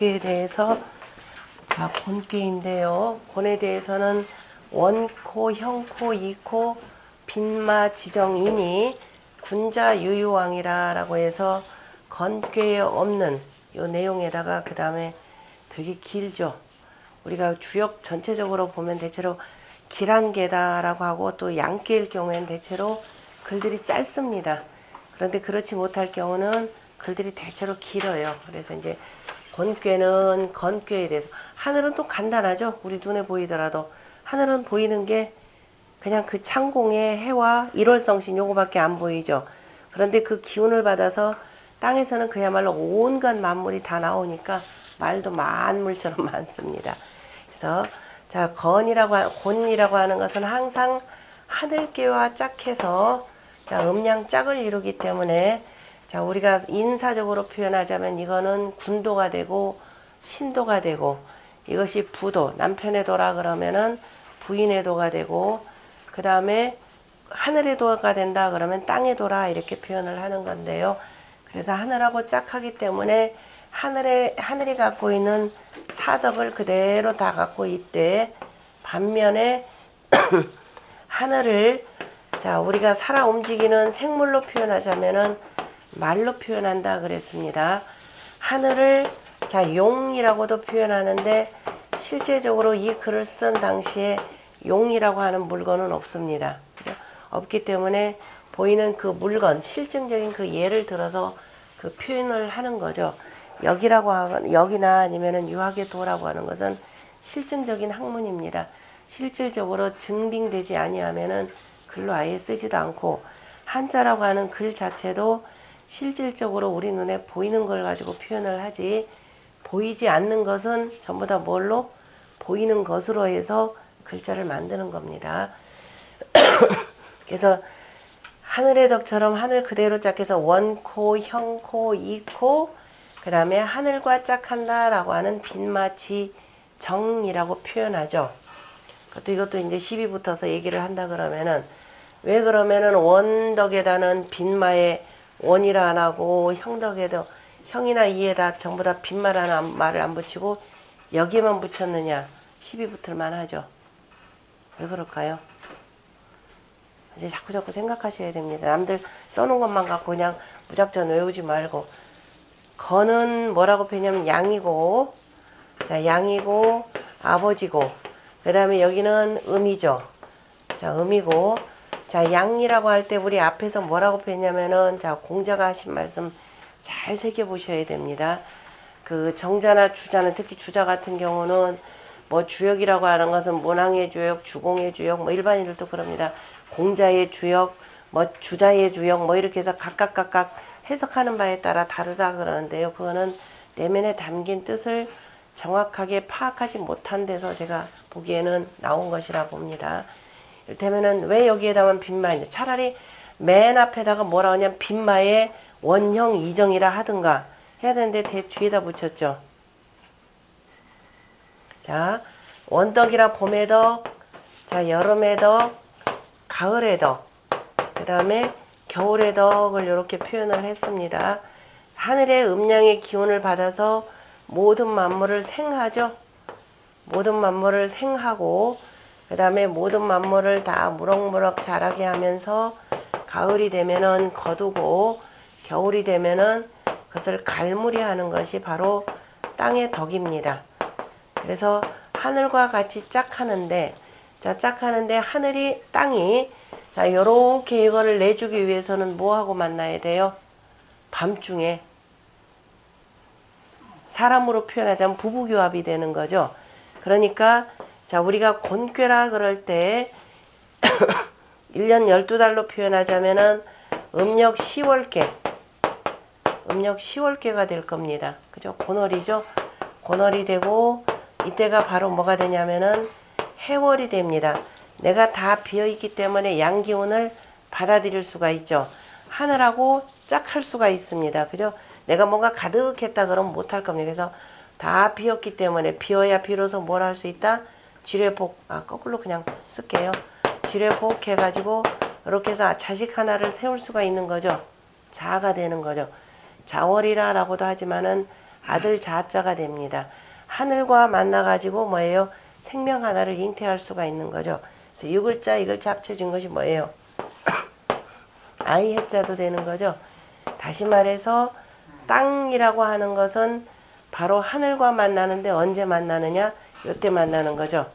에 대해서 곤괴인데요. 곤에 대해서는 원코, 형코, 이코, 빈마, 지정이니 군자 유유왕이라고 해서 건괴에 없는 요 내용에다가 그 다음에 되게 길죠. 우리가 주역 전체적으로 보면 대체로 길한계다라고 하고 또 양계일 경우에는 대체로 글들이 짧습니다. 그런데 그렇지 못할 경우는 글들이 대체로 길어요. 그래서 이제 곤괴는 건괴에 대해서 하늘은 또 간단하죠. 우리 눈에 보이더라도 하늘은 보이는 게 그냥 그 창공의 해와 일월성신 요거밖에 안 보이죠. 그런데 그 기운을 받아서 땅에서는 그야말로 온갖 만물이 다 나오니까 말도 만물처럼 많습니다. 그래서 자 곤이라고 하는 것은 항상 하늘계와 짝해서 자 음양짝을 이루기 때문에 자 우리가 인사적으로 표현하자면 이거는 군도가 되고 신도가 되고 이것이 부도 남편의 도라 그러면은 부인의 도가 되고 그 다음에 하늘의 도가 된다 그러면 땅의 도라 이렇게 표현을 하는 건데요. 그래서 하늘하고 짝하기 때문에 하늘이 갖고 있는 사덕을 그대로 다 갖고 있대. 반면에 하늘을 자 우리가 살아 움직이는 생물로 표현하자면은 말로 표현한다 그랬습니다. 하늘을 자 용이라고도 표현하는데 실제적으로 이 글을 쓰던 당시에 용이라고 하는 물건은 없습니다. 그죠? 없기 때문에 보이는 그 물건 실증적인 그 예를 들어서 그 표현을 하는 거죠. 여기나 아니면은 유학의 도라고 하는 것은 실증적인 학문입니다. 실질적으로 증빙되지 아니하면은 글로 아예 쓰지도 않고 한자라고 하는 글 자체도 실질적으로 우리 눈에 보이는 걸 가지고 표현을 하지 보이지 않는 것은 전부 다 뭘로? 보이는 것으로 해서 글자를 만드는 겁니다. 그래서 하늘의 덕처럼 하늘 그대로 짝해서 원코, 형코, 이코 그 다음에 하늘과 짝한다 라고 하는 빈마치 정이라고 표현하죠. 이것도 이제 시비 붙어서 얘기를 한다 그러면은 왜 그러면은 원덕에다는 빈마에 원이라 안 하고 형덕에도 형이나 이에다 전부 다 빈마라는 말을 안 붙이고 여기에만 붙였느냐 시비 붙을만 하죠. 왜 그럴까요? 이제 자꾸 생각하셔야 됩니다. 남들 써놓은 것만 갖고 그냥 무작정 외우지 말고 건은 뭐라고 표현하면 양이고 자 양이고 아버지고 그 다음에 여기는 음이죠. 자 음이고 자 양이라고 할 때 우리 앞에서 뭐라고 표현하면은 자 공자가 하신 말씀 잘 새겨보셔야 됩니다. 그 정자나 주자는 특히 주자 같은 경우는 뭐 주역이라고 하는 것은 문항의 주역, 주공의 주역 뭐 일반인들도 그럽니다. 공자의 주역, 뭐 주자의 주역 뭐 이렇게 해서 각각 해석하는 바에 따라 다르다 그러는데요. 그거는 내면에 담긴 뜻을 정확하게 파악하지 못한 데서 제가 보기에는 나온 것이라 봅니다. 이를테면은 왜 여기에다만 빈마냐 차라리 맨 앞에다가 뭐라 하냐면 빈마에 원형 이정이라 하든가 해야 되는데 뒤에다 붙였죠. 자 원덕이라 봄의 덕, 자 여름의 덕, 가을의 덕, 그 다음에 겨울의 덕을 이렇게 표현을 했습니다. 하늘의 음양의 기운을 받아서 모든 만물을 생하죠. 모든 만물을 생하고 그 다음에 모든 만물을 다 무럭무럭 자라게 하면서 가을이 되면은 거두고 겨울이 되면은 그것을 갈무리하는 것이 바로 땅의 덕입니다. 그래서 하늘과 같이 짝하는데 자 짝하는데 하늘이 땅이 자 요렇게 이거를 내주기 위해서는 뭐하고 만나야 돼요? 밤중에 사람으로 표현하자면 부부교합이 되는 거죠. 그러니까 자 우리가 곤괴라 그럴 때 1년 12달로 표현하자면은 음력 10월께 음력 10월께가 될 겁니다. 그죠? 곤월이죠. 곤월이 되고 이때가 바로 뭐가 되냐면은 해월이 됩니다. 내가 다 비어있기 때문에 양기운을 받아들일 수가 있죠. 하늘하고 짝할 수가 있습니다. 그죠? 내가 뭔가 가득했다 그러면 못할 겁니다. 그래서 다 비었기 때문에 비어야 비로소 뭘 할 수 있다? 지뢰복, 거꾸로 그냥 쓸게요. 지뢰복 해가지고 이렇게 해서 자식 하나를 세울 수가 있는 거죠. 자아가 되는 거죠. 자월이라 라고도 하지만은 아들 자자가 됩니다. 하늘과 만나가지고 뭐예요? 생명 하나를 잉태할 수가 있는 거죠. 그래서 이 글자 합쳐진 것이 뭐예요? 아이 해자도 되는 거죠. 다시 말해서 땅이라고 하는 것은 바로 하늘과 만나는데 언제 만나느냐? 이때 만나는 거죠.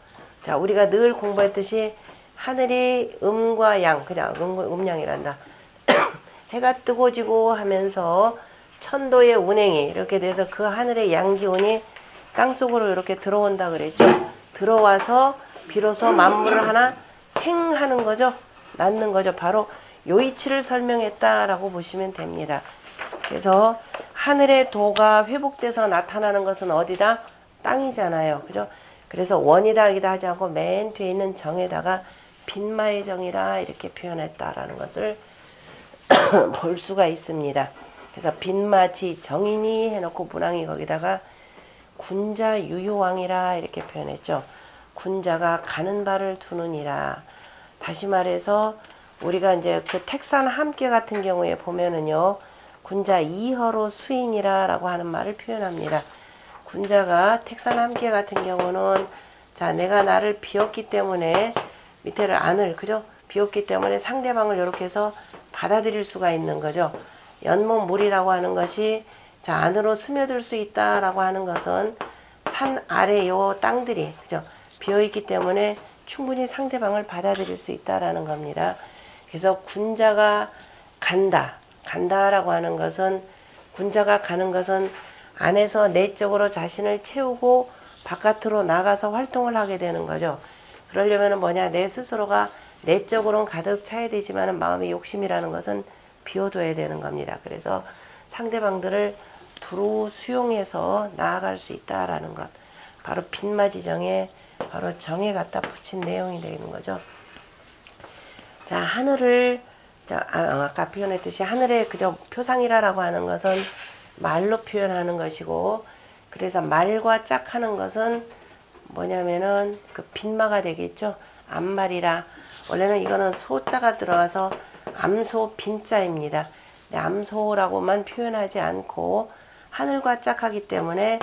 자, 우리가 늘 공부했듯이 하늘이 음과 양, 그냥 음양이란다. 해가 뜨고 지고 하면서 천도의 운행이 이렇게 돼서 그 하늘의 양기운이 땅속으로 이렇게 들어온다 그랬죠. 들어와서 비로소 만물을 하나 생하는 거죠. 낳는 거죠. 바로 요 이치를 설명했다라고 보시면 됩니다. 그래서 하늘의 도가 회복돼서 나타나는 것은 어디다? 땅이잖아요. 그죠? 그래서 원이다 이다 하지 않고 맨 뒤에 있는 정에다가 빈마의 정이라 이렇게 표현했다라는 것을 볼 수가 있습니다. 그래서 빈마지 정인이 해놓고 문왕이 거기다가 군자 유효왕이라 이렇게 표현했죠. 군자가 가는 바를 두느니라. 다시 말해서 우리가 이제 그 택산 함께 같은 경우에 보면은요. 군자 이허로 수인이라 라고 하는 말을 표현합니다. 군자가 택산 함께 같은 경우는 자 내가 나를 비웠기 때문에 밑에를 안을 그죠? 비웠기 때문에 상대방을 이렇게 해서 받아들일 수가 있는 거죠. 연못물이라고 하는 것이 자 안으로 스며들 수 있다라고 하는 것은 산 아래 요 땅들이 그죠? 비어있기 때문에 충분히 상대방을 받아들일 수 있다라는 겁니다. 그래서 군자가 간다라고 하는 것은 군자가 가는 것은 안에서 내적으로 자신을 채우고 바깥으로 나가서 활동을 하게 되는 거죠. 그러려면 뭐냐 내 스스로가 내적으로는 가득 차야 되지만 마음의 욕심이라는 것은 비워둬야 되는 겁니다. 그래서 상대방들을 두루 수용해서 나아갈 수 있다라는 것. 바로 빈마지정에 바로 정에 갖다 붙인 내용이 되는 거죠. 자, 하늘을 아까 표현했듯이 하늘의 그저 표상이라고 하는 것은 말로 표현하는 것이고 그래서 말과 짝하는 것은 뭐냐면은 그 빈마가 되겠죠. 암말이라 원래는 이거는 소자가 들어가서 암소 빈자입니다. 암소라고만 표현하지 않고 하늘과 짝하기 때문에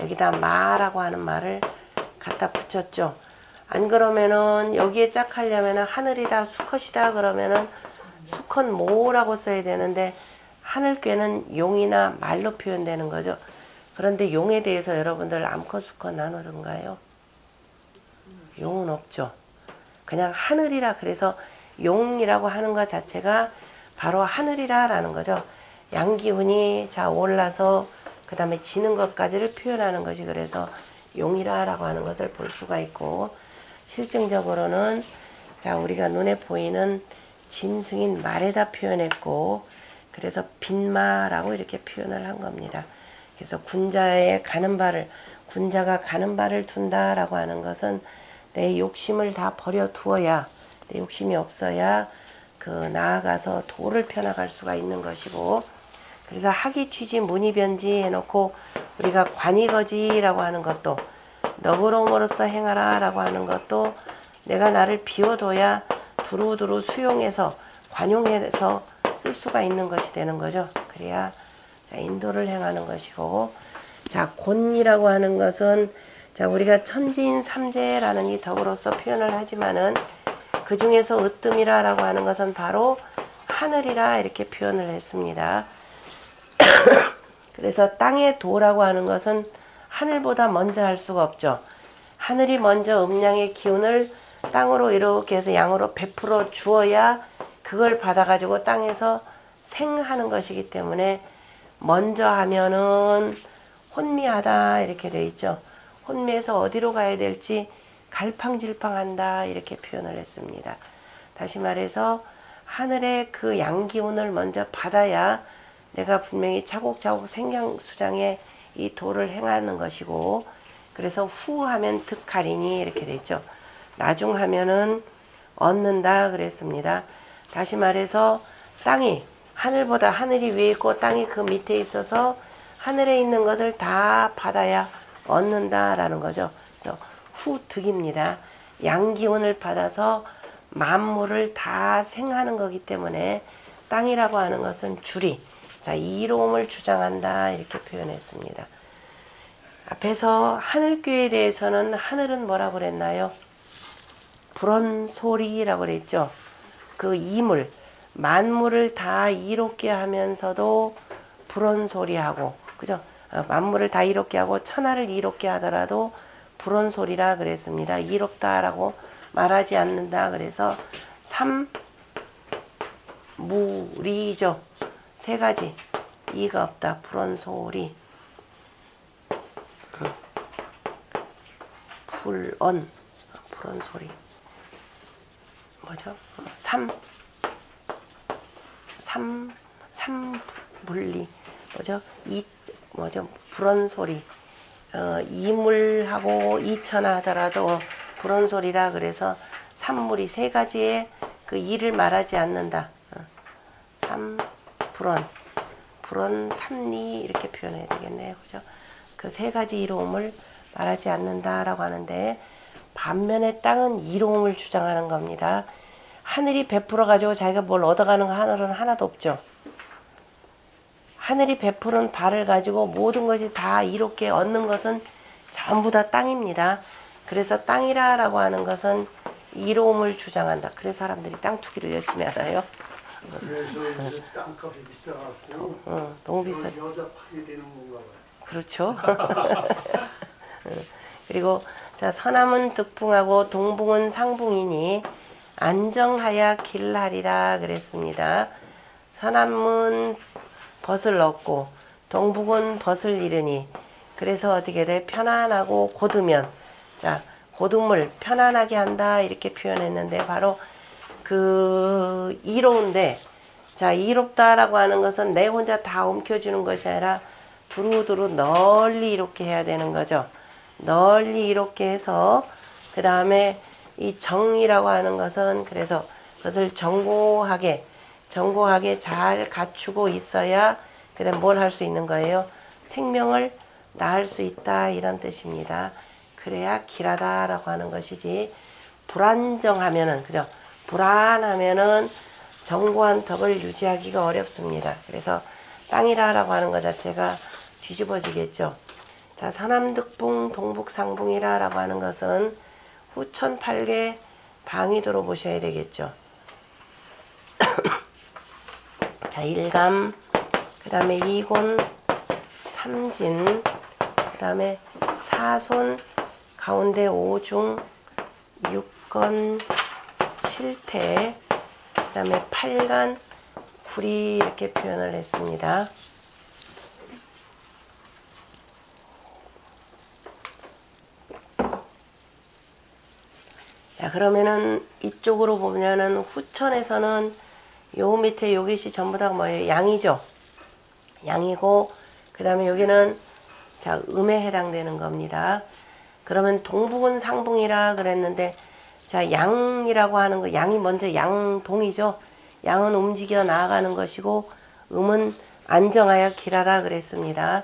여기다 마라고 하는 말을 갖다 붙였죠. 안 그러면은 여기에 짝하려면은 하늘이다 수컷이다 그러면은 수컷 모라고 써야 되는데 하늘괴는 용이나 말로 표현되는 거죠. 그런데 용에 대해서 여러분들 암컷 수컷 나누던가요? 용은 없죠. 그냥 하늘이라 그래서 용이라고 하는 것 자체가 바로 하늘이라라는 거죠. 양기운이 자 올라서 그 다음에 지는 것까지를 표현하는 것이 그래서 용이라라고 하는 것을 볼 수가 있고 실증적으로는 자 우리가 눈에 보이는 짐승인 말에다 표현했고 그래서 빈마라고 이렇게 표현을 한 겁니다. 그래서 군자가 가는 바를 둔다라고 하는 것은 내 욕심을 다 버려 두어야 내 욕심이 없어야 그 나아가서 도를 펴나갈 수가 있는 것이고 그래서 하기취지 문이변지 해놓고 우리가 관이거지라고 하는 것도 너그러움으로써 행하라 라고 하는 것도 내가 나를 비워둬야 두루두루 수용해서 관용해서 쓸 수가 있는 것이 되는 거죠. 그래야 자, 인도를 행하는 것이고 자 곤이라고 하는 것은 자 우리가 천지인 삼재라는 이 덕으로서 표현을 하지만은 그 중에서 으뜸이라 라고 하는 것은 바로 하늘이라 이렇게 표현을 했습니다. 그래서 땅의 도라고 하는 것은 하늘보다 먼저 할 수가 없죠. 하늘이 먼저 음양의 기운을 땅으로 이렇게 해서 양으로 베풀어 주어야 그걸 받아가지고 땅에서 생하는 것이기 때문에 먼저 하면은 혼미하다 이렇게 돼 있죠. 혼미해서 어디로 가야 될지 갈팡질팡한다 이렇게 표현을 했습니다. 다시 말해서 하늘의 그 양기운을 먼저 받아야 내가 분명히 차곡차곡 생명수장에 이 도를 행하는 것이고 그래서 후하면 득하리니 이렇게 됐죠. 나중하면은 얻는다 그랬습니다. 다시 말해서 땅이 하늘보다 하늘이 위에 있고 땅이 그 밑에 있어서 하늘에 있는 것을 다 받아야 얻는다라는 거죠. 그래서 후득입니다. 양기운을 받아서 만물을 다 생하는 거기 때문에 땅이라고 하는 것은 줄이 자 이로움을 주장한다 이렇게 표현했습니다. 앞에서 하늘교에 대해서는 하늘은 뭐라고 그랬나요? 불언소리라고 그랬죠. 그 이물, 만물을 다 이롭게 하면서도 불언소리하고, 그죠? 만물을 다 이롭게 하고 천하를 이롭게 하더라도 불언소리라 그랬습니다. 이롭다라고 말하지 않는다. 그래서 삼무리죠. 세 가지. 이가 없다. 불언소리. 불언소리. 뭐죠? 삼분리. 뭐죠? 뭐죠? 불언소리. 이물하고 이천하 하더라도 불언소리라 그래서 삼물이 세 가지의 그 일을 말하지 않는다. 불언 삼리 이렇게 표현해야 되겠네요. 그죠? 그 세 가지 이로움을 말하지 않는다라고 하는데 반면에 땅은 이로움을 주장하는 겁니다. 하늘이 베풀어 가지고 자기가 뭘 얻어가는 거 하늘은 하나도 없죠. 하늘이 베푸는 바를 가지고 모든 것이 다 이롭게 얻는 것은 전부 다 땅입니다. 그래서 땅이라고 하는 것은 이로움을 주장한다. 그래서 사람들이 땅 투기를 열심히 하나요? 그래서 이제 땅값이 비싸갖고 너무 비싸. 여자 파게 되는 건가 봐요. 그렇죠. 그리고 자, 서남은 득풍하고 동북은 상풍이니 안정하야 길하리라 그랬습니다. 서남은 벗을 얻고 동북은 벗을 잃으니 그래서 어떻게 돼? 편안하고 곧으면 자 곧음을 편안하게 한다 이렇게 표현했는데 바로 그 이로운데 자 이롭다라고 하는 것은 내 혼자 다 움켜주는 것이 아니라 두루두루 널리 이롭게 해야 되는 거죠. 널리 이롭게 해서 그 다음에 이 정이라고 하는 것은 그래서 그것을 정고하게 잘 갖추고 있어야 그다음 뭘 할 수 있는 거예요? 생명을 낳을 수 있다 이런 뜻입니다. 그래야 길하다라고 하는 것이지 불안정하면은 그죠? 불안하면은 정고한 덕을 유지하기가 어렵습니다. 그래서 땅이라고 하는 것 자체가 뒤집어지겠죠. 자, 서남득풍 동북상풍이라고 하는 것은 후천팔계 방위도로 보셔야 되겠죠. 자, 일감, 그 다음에 이곤, 삼진, 그 다음에 사손, 가운데 오중, 육건, 칠태, 그 다음에 팔간, 구리 이렇게 표현을 했습니다. 자, 그러면은 이쪽으로 보면은 후천에서는 요 밑에 요것이 전부 다 뭐예요? 양이죠. 양이고 그 다음에 여기는 자 음에 해당되는 겁니다. 그러면 동북은 상붕이라 그랬는데 자 양이라고 하는 거 양이 먼저 양동이죠. 양은 움직여 나아가는 것이고 음은 안정하여 길하다 그랬습니다.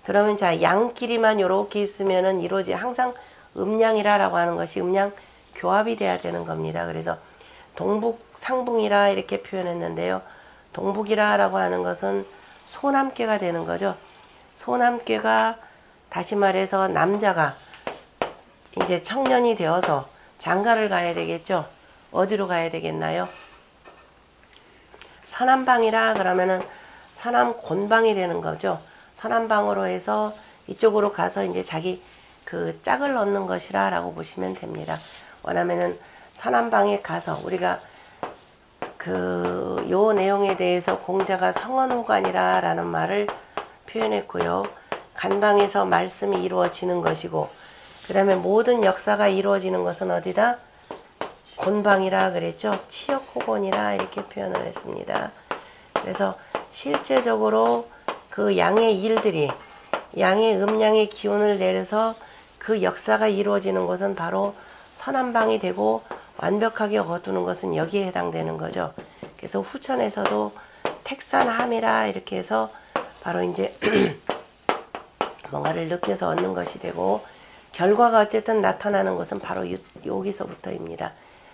그러면 자 양끼리만 요렇게 있으면은 이루어지 항상 음양이라고 하는 것이 음양 교합이 돼야 되는 겁니다. 그래서 동북 상붕이라 이렇게 표현했는데요. 동북이라고 하는 것은 소남께가 되는 거죠. 소남께가 다시 말해서 남자가 이제 청년이 되어서 장가를 가야 되겠죠. 어디로 가야 되겠나요? 서남방이라 그러면은 서남 곤방이 되는 거죠. 서남방으로 해서 이쪽으로 가서 이제 자기 그 짝을 얻는 것이라고 보시면 됩니다. 원하면은 서남방에 가서 우리가 그 요 내용에 대해서 공자가 성언호관이라는 말을 표현했고요. 간방에서 말씀이 이루어지는 것이고 그 다음에 모든 역사가 이루어지는 것은 어디다? 곤방이라 그랬죠. 치역호곤이라 이렇게 표현을 했습니다. 그래서 실제적으로 그 양의 일들이 양의 음양의 기운을 내려서 그 역사가 이루어지는 것은 바로 서남방이 되고 완벽하게 거두는 것은 여기에 해당되는 거죠. 그래서 후천에서도 택산함이라 이렇게 해서 바로 이제 뭔가를 느껴서 얻는 것이 되고 결과가 어쨌든 나타나는 것은 바로 여기서부터입니다.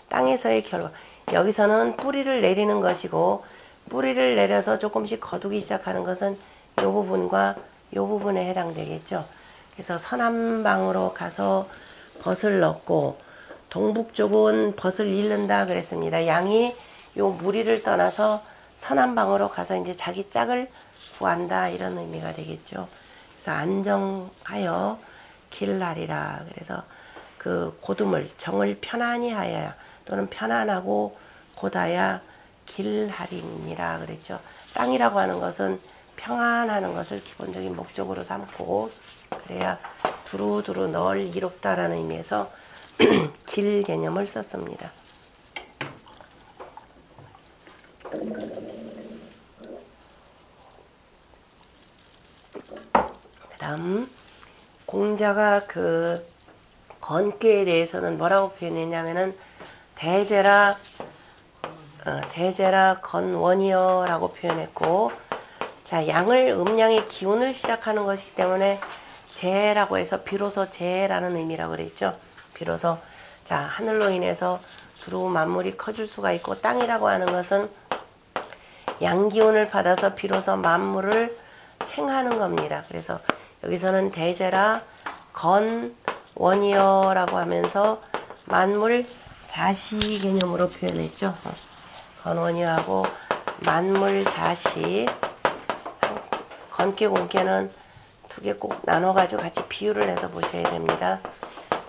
땅에서의 결과. 여기서는 뿌리를 내리는 것이고 뿌리를 내려서 조금씩 거두기 시작하는 것은 이 부분과 이 부분에 해당되겠죠. 그래서 서남방으로 가서 벗을 넣고 동북 쪽은 벗을 잃는다 그랬습니다. 양이 요 무리를 떠나서 서남방으로 가서 이제 자기 짝을 구한다 이런 의미가 되겠죠. 그래서 안정하여 길날이라. 그래서 그 고둠을 정을 편안히 하여야 또는 편안하고 곧아야 길하리니라 그랬죠. 땅이라고 하는 것은 평안하는 것을 기본적인 목적으로 삼고 그래야 두루두루 널 이롭다라는 의미에서 길 개념을 썼습니다. 그다음 공자가 그 건괴에 대해서는 뭐라고 표현했냐면은 대제라 건원이여라고 표현했고, 자 양을 음양의 기운을 시작하는 것이기 때문에 재라고 해서 비로소 재라는 의미라고 그랬죠. 비로소 자 하늘로 인해서 두루 만물이 커질 수가 있고, 땅이라고 하는 것은 양기운을 받아서 비로소 만물을 생하는 겁니다. 그래서 여기서는 대제라 건원이여라고 하면서 만물 자시 개념으로 표현했죠. 건원이하고 만물 자시. 건깨 공깨는 두 개 꼭 나눠가지고 같이 비유를 해서 보셔야 됩니다.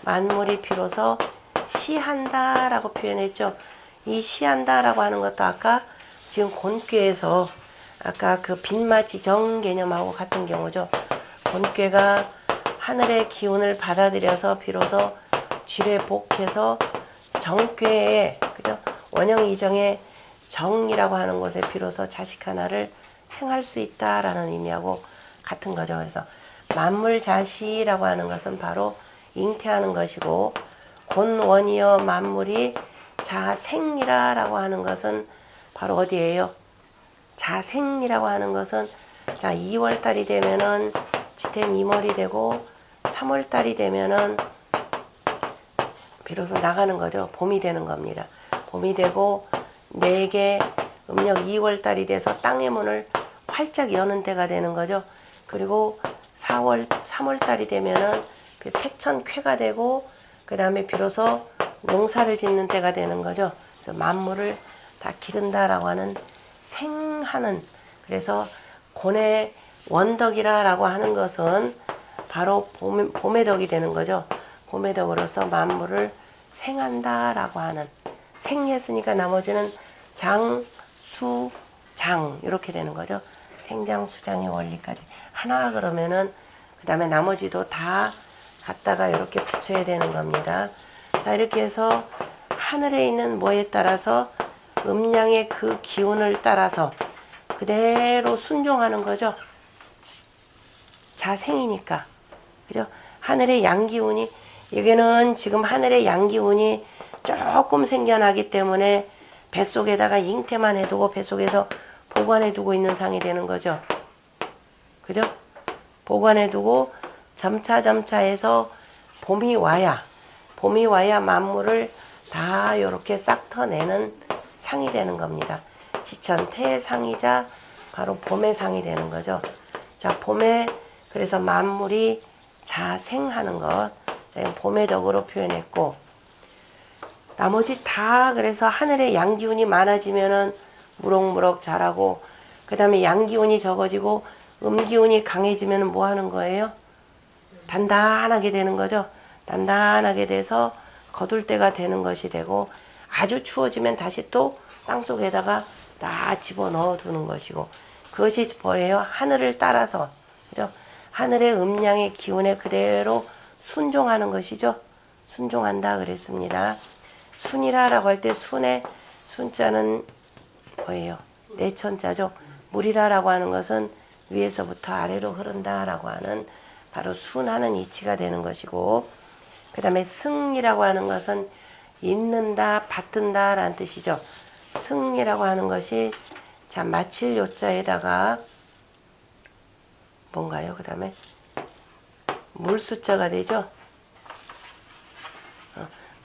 만물이 비로소 시한다 라고 표현했죠. 이 시한다 라고 하는 것도 아까 지금 곤괴에서 아까 그 빛맞이 정 개념하고 같은 경우죠. 곤괴가 하늘의 기운을 받아들여서 비로소 쥐레 복해서 정괴에 그죠? 원형 이정의 정이라고 하는 곳에 비로소 자식 하나를 생할 수 있다라는 의미하고 같은 거죠. 그래서 만물자시라고 하는 것은 바로 잉태하는 것이고, 곤원이여 만물이 자생이라고 하는 것은 바로 어디예요? 자생이라고 하는 것은 자 2월달이 되면은 지태미몰이 되고 3월달이 되면은 비로소 나가는 거죠. 봄이 되는 겁니다. 봄이 되고 4개 음력 2월달이 돼서 땅의 문을 활짝 여는 때가 되는 거죠. 그리고 3월달이 되면은 택천쾌가 되고 그 다음에 비로소 농사를 짓는 때가 되는 거죠. 그래서 만물을 다 기른다라고 하는 생하는, 그래서 곤의 원덕이라고 하는 것은 바로 봄의 덕이 되는 거죠. 봄의 덕으로서 만물을 생한다라고 하는, 생했으니까 나머지는 장, 수, 장 이렇게 되는 거죠. 생장수장의 원리까지 하나 그러면은 그 다음에 나머지도 다 갖다가 이렇게 붙여야 되는 겁니다. 자 이렇게 해서 하늘에 있는 뭐에 따라서 음양의 그 기운을 따라서 그대로 순종하는 거죠. 자생이니까 그죠? 하늘의 양기운이, 여기는 지금 하늘의 양기운이 조금 생겨나기 때문에 뱃속에다가 잉태만 해두고 뱃속에서 보관해두고 있는 상이 되는 거죠. 그죠? 보관해두고 점차 해서 봄이 와야 만물을 다 이렇게 싹 터내는 상이 되는 겁니다. 지천태의 상이자 바로 봄의 상이 되는 거죠. 자 봄에 그래서 만물이 자생하는 것 봄의 덕으로 표현했고, 나머지 다 그래서 하늘의 양기운이 많아지면은 무럭무럭 자라고, 그 다음에 양기운이 적어지고 음기운이 강해지면은 뭐 하는 거예요? 단단하게 되는 거죠. 단단하게 돼서 거둘 때가 되는 것이 되고, 아주 추워지면 다시 또 땅속에다가 다 집어넣어 두는 것이고, 그것이 뭐예요? 하늘을 따라서 그죠? 하늘의 음양의 기운에 그대로 순종하는 것이죠. 순종한다 그랬습니다. 순이라라고 할 때 순의 순자는 뭐예요? 내천자죠. 물이라라고 하는 것은 위에서부터 아래로 흐른다라고 하는 바로 순하는 이치가 되는 것이고, 그 다음에 승이라고 하는 것은 잇는다, 받든다 라는 뜻이죠. 승이라고 하는 것이 자 마칠 요자에다가 뭔가요? 그 다음에 물숫자가 되죠.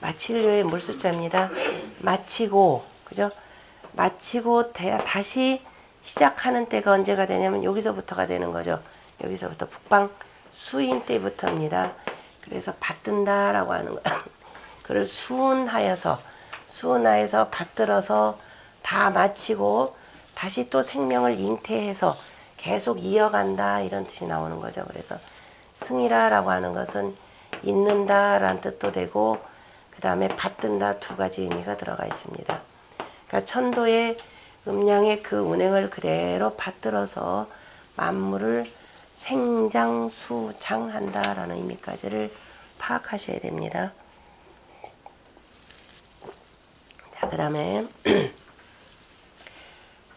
마칠료의 물숫자입니다. 마치고 그죠? 마치고 다시 시작하는 때가 언제가 되냐면 여기서부터가 되는 거죠. 여기서부터 북방 수인 때부터입니다. 그래서 받든다라고 하는 거. 그걸 수운하여서 받들어서 다 마치고 다시 또 생명을 잉태해서 계속 이어간다 이런 뜻이 나오는 거죠. 그래서 승이라라고 하는 것은 잇는다라는 뜻도 되고 그 다음에 받든다 두 가지 의미가 들어가 있습니다. 그러니까 천도의 음양의 그 운행을 그대로 받들어서 만물을 생장수장한다라는 의미까지를 파악하셔야 됩니다. 자, 그 다음에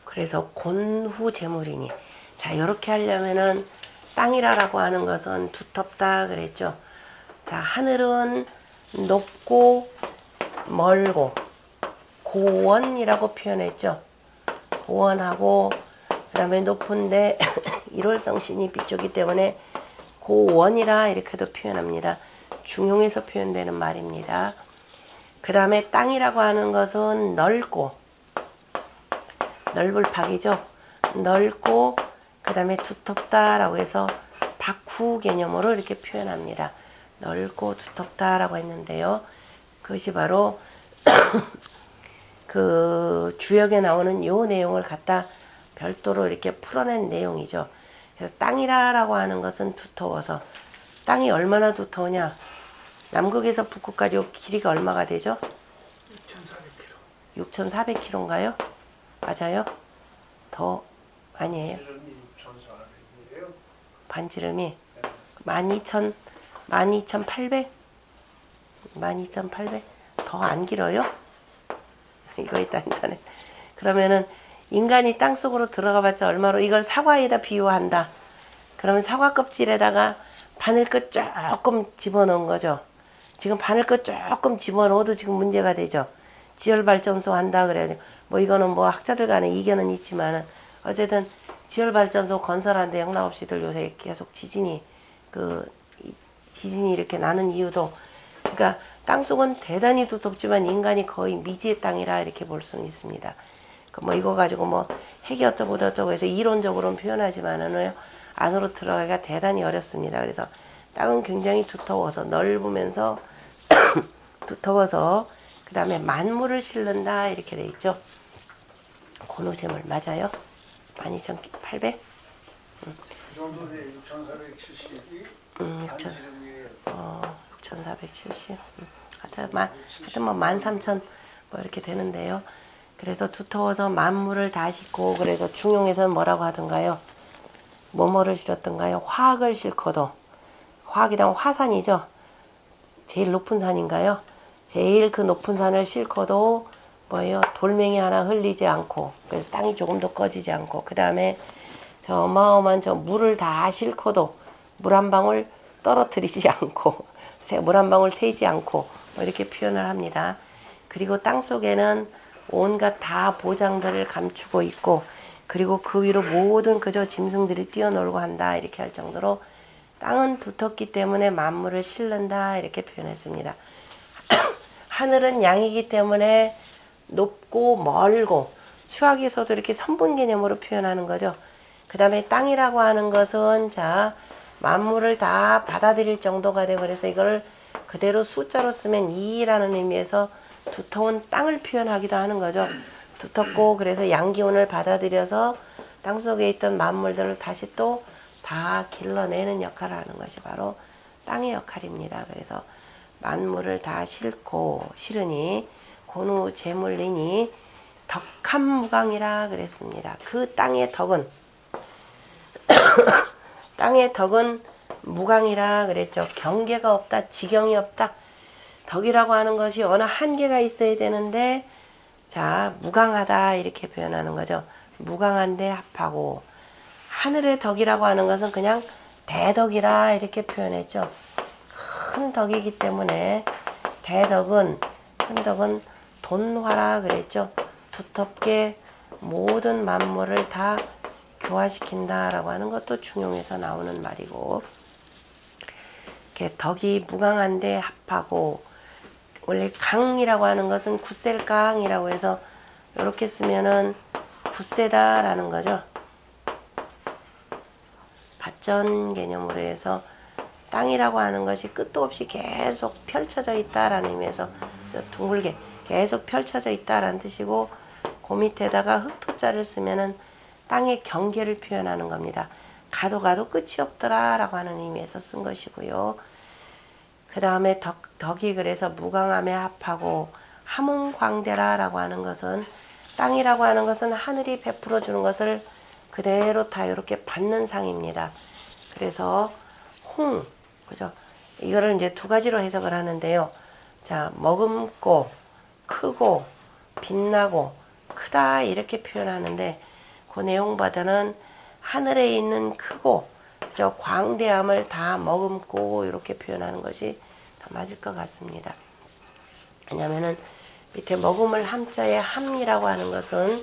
그래서 곤후재물이니, 자, 이렇게 하려면은 땅이라고 하는 것은 두텁다 그랬죠. 자, 하늘은 높고 멀고 고원이라고 표현했죠. 고원하고 그 다음에 높은데 일월성신이 비추기 때문에 고원이라 이렇게도 표현합니다. 중용에서 표현되는 말입니다. 그 다음에 땅이라고 하는 것은 넓고, 넓을 박이죠. 넓고 그 다음에 두텁다라고 해서 박후 개념으로 이렇게 표현합니다. 넓고 두텁다라고 했는데요. 그것이 바로 그 주역에 나오는 요 내용을 갖다 별도로 이렇게 풀어낸 내용이죠. 그래서 땅이라고 하는 것은 두터워서, 땅이 얼마나 두터우냐? 남극에서 북극까지 길이가 얼마가 되죠? 6,400km. 6,400km인가요? 맞아요? 더 아니에요? 지름이 6,400이에요. 반지름이 12,800? 12,800? 더 안 길어요? 이거 있다 인터넷. 그러면은 인간이 땅속으로 들어가봤자 얼마로, 이걸 사과에다 비유한다. 그러면 사과 껍질에다가 바늘끝 조금 집어넣은 거죠. 지금 바늘끝 조금 집어넣어도 지금 문제가 되죠. 지열발전소 한다 그래야지. 뭐 이거는 뭐 학자들 간에 이견은 있지만은 어쨌든 지열발전소 건설하는데 영락없이들 요새 계속 지진이 이렇게 나는 이유도, 그러니까 땅속은 대단히 두텁지만 인간이 거의 미지의 땅이라 이렇게 볼 수는 있습니다. 뭐 이거 가지고 뭐 핵이 어쩌고 저쩌고 해서 이론적으로는 표현하지만은 안으로 들어가기가 대단히 어렵습니다. 그래서 땅은 굉장히 두터워서 넓으면서 두터워서 그 다음에 만물을 실른다 이렇게 돼 있죠. 곤우재물 맞아요? 12,800? 그 정도 돼. 6,470이 반지름이에요. 6,470. 하여튼 뭐 13,000 뭐 이렇게 되는데요. 그래서 두터워서 만물을 다 싣고, 그래서 중용에서는 뭐라고 하던가요? 뭐뭐를 실었던가요? 화학을 싣고도, 화학이란 화산이죠. 제일 높은 산인가요? 제일 그 높은 산을 싣고도 뭐예요? 돌멩이 하나 흘리지 않고, 그래서 땅이 조금 더 꺼지지 않고, 그 다음에 저 어마어마한 저 물을 다 싣고도 물 한 방울 떨어뜨리지 않고, 물 한 방울 새지 않고, 뭐 이렇게 표현을 합니다. 그리고 땅 속에는 온갖 다 보장들을 감추고 있고, 그리고 그 위로 모든 그저 짐승들이 뛰어놀고 한다 이렇게 할 정도로 땅은 두텁기 때문에 만물을 실른다 이렇게 표현했습니다. 하늘은 양이기 때문에 높고 멀고, 수학에서도 이렇게 선분 개념으로 표현하는 거죠. 그 다음에 땅이라고 하는 것은 자 만물을 다 받아들일 정도가 되고, 그래서 이걸 그대로 숫자로 쓰면 2라는 의미에서 두터운 땅을 표현하기도 하는 거죠. 두텁고, 그래서 양기운을 받아들여서 땅속에 있던 만물들을 다시 또 다 길러내는 역할을 하는 것이 바로 땅의 역할입니다. 그래서 만물을 다 싣고 실으니 곤우 재물리니 덕한 무강이라 그랬습니다. 그 땅의 덕은 땅의 덕은 무강이라 그랬죠. 경계가 없다, 지경이 없다. 덕이라고 하는 것이 어느 한계가 있어야 되는데, 자 무강하다 이렇게 표현하는 거죠. 무강한데 합하고, 하늘의 덕이라고 하는 것은 그냥 대덕이라 이렇게 표현했죠. 큰 덕이기 때문에 대덕은, 큰 덕은 돈화라 그랬죠. 두텁게 모든 만물을 다 교화시킨다라고 하는 것도 중용에서 나오는 말이고, 이렇게 덕이 무강한데 합하고, 원래 강이라고 하는 것은 굳셀강이라고 해서 이렇게 쓰면은 굳세다라는 거죠. 밭전 개념으로 해서 땅이라고 하는 것이 끝도 없이 계속 펼쳐져 있다라는 의미에서 둥글게 계속 펼쳐져 있다라는 뜻이고, 그 밑에다가 흑토자를 쓰면은 땅의 경계를 표현하는 겁니다. 가도 가도 끝이 없더라 라고 하는 의미에서 쓴 것이고요. 그 다음에 덕이 그래서 무강함에 합하고 함흥광대라 라고 하는 것은, 땅이라고 하는 것은 하늘이 베풀어 주는 것을 그대로 다 이렇게 받는 상입니다. 그래서 그죠? 이거를 이제 두 가지로 해석을 하는데요. 자, 머금고, 크고, 빛나고, 크다 이렇게 표현하는데, 그 내용보다는 하늘에 있는 크고 저 광대함을 다 머금고 이렇게 표현하는 것이 더 맞을 것 같습니다. 왜냐면은 밑에 머금을 함자에 함이라고 하는 것은,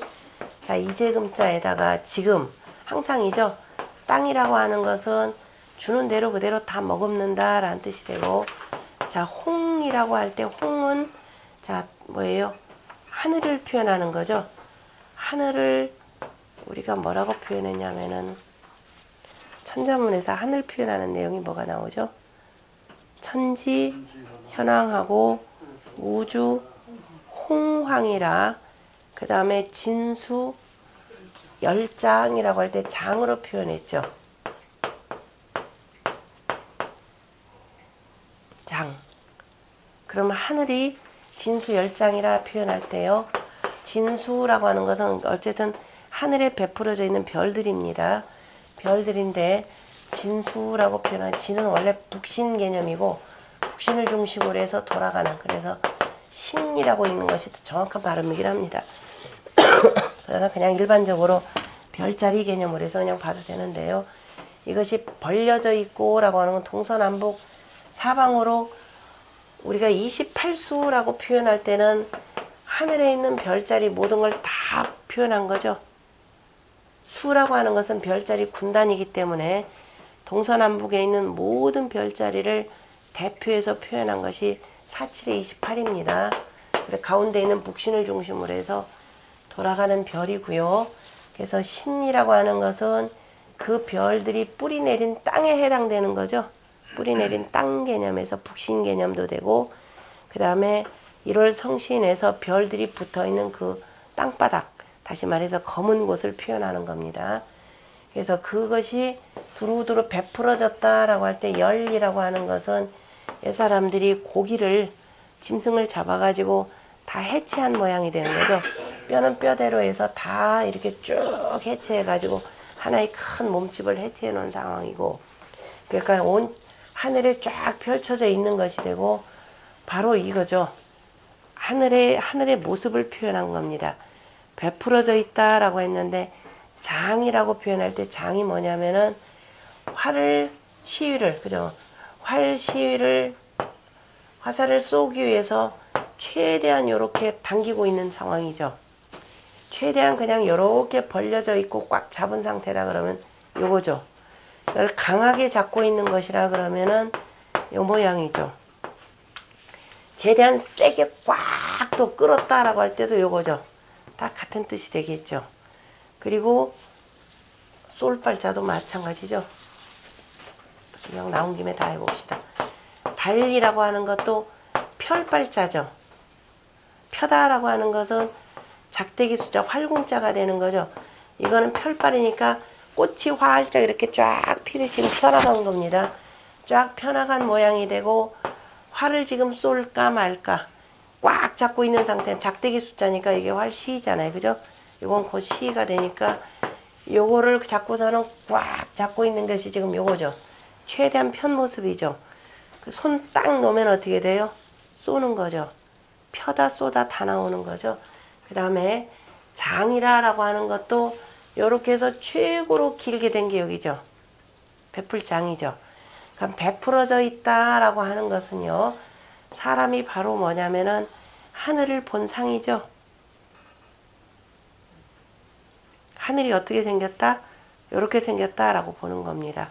자, 이재금자에다가 지금 항상이죠. 땅이라고 하는 것은 주는 대로 그대로 다 머금는다 라는 뜻이 되고, 자, 홍이라고 할 때 홍은 자 뭐예요? 하늘을 표현하는 거죠. 하늘을 우리가 뭐라고 표현했냐면은, 천자문에서 하늘 표현하는 내용이 뭐가 나오죠? 천지 현황하고 우주 홍황이라, 그 다음에 진수 열장이라고 할 때 장으로 표현했죠. 장. 그러면 하늘이 진수 열장이라 표현할 때요, 진수라고 하는 것은 어쨌든 하늘에 베풀어져 있는 별들입니다. 별들인데 진수라고 표현한, 진은 원래 북신 개념이고 북신을 중심으로 해서 돌아가는, 그래서 신이라고 읽는 것이 더 정확한 발음이긴 합니다. 그러나 그냥 일반적으로 별자리 개념으로 해서 그냥 봐도 되는데요. 이것이 벌려져 있고 라고 하는 건 동서남북 사방으로 우리가 28수라고 표현할 때는 하늘에 있는 별자리 모든 걸 다 표현한 거죠. 수라고 하는 것은 별자리 군단이기 때문에 동서남북에 있는 모든 별자리를 대표해서 표현한 것이 47의 28입니다. 가운데 있는 북신을 중심으로 해서 돌아가는 별이고요. 그래서 신이라고 하는 것은 그 별들이 뿌리 내린 땅에 해당되는 거죠. 뿌리 내린 땅 개념에서 북신 개념도 되고, 그 다음에 1월 성신에서 별들이 붙어있는 그 땅바닥, 다시 말해서 검은 곳을 표현하는 겁니다. 그래서 그것이 두루두루 베풀어졌다라고 할 때, 열이라고 하는 것은 옛 사람들이 고기를, 짐승을 잡아가지고 다 해체한 모양이 되는 거죠. 뼈는 뼈대로 해서 다 이렇게 쭉 해체해가지고 하나의 큰 몸집을 해체해 놓은 상황이고, 그러니까 온 하늘에 쫙 펼쳐져 있는 것이 되고, 바로 이거죠. 하늘의 모습을 표현한 겁니다. 베풀어져 있다라고 했는데, 장이라고 표현할 때 장이 뭐냐면은 시위를, 그죠? 화살을 쏘기 위해서 최대한 요렇게 당기고 있는 상황이죠. 최대한 그냥 요렇게 벌려져 있고 꽉 잡은 상태라 그러면 요거죠. 이걸 강하게 잡고 있는 것이라 그러면은 요 모양이죠. 최대한 세게 꽉 또 끌었다라고 할 때도 요거죠. 다 같은 뜻이 되겠죠. 그리고 쏠발자도 마찬가지죠. 그냥 나온 김에 다 해봅시다. 발이라고 하는 것도 펼발자죠. 펴다라고 하는 것은 작대기 숫자 활궁자가 되는 거죠. 이거는 펼발이니까 꽃이 활짝 이렇게 쫙 피듯이 펴나간 겁니다. 쫙 펴나간 모양이 되고, 활을 지금 쏠까 말까 꽉 잡고 있는 상태는 작대기 숫자니까 이게 활 시잖아요. 그죠? 이건 곧 시가 되니까 요거를 잡고서는 꽉 잡고 있는 것이 지금 요거죠. 최대한 편 모습이죠. 손 딱 놓으면 어떻게 돼요? 쏘는 거죠. 펴다 쏘다 다 나오는 거죠. 그 다음에 장이라라고 하는 것도 요렇게 해서 최고로 길게 된 게 여기죠. 베풀장이죠. 그럼 베풀어져 있다라고 하는 것은요, 사람이 바로 뭐냐면은 하늘을 본 상이죠. 하늘이 어떻게 생겼다? 이렇게 생겼다라고 보는 겁니다.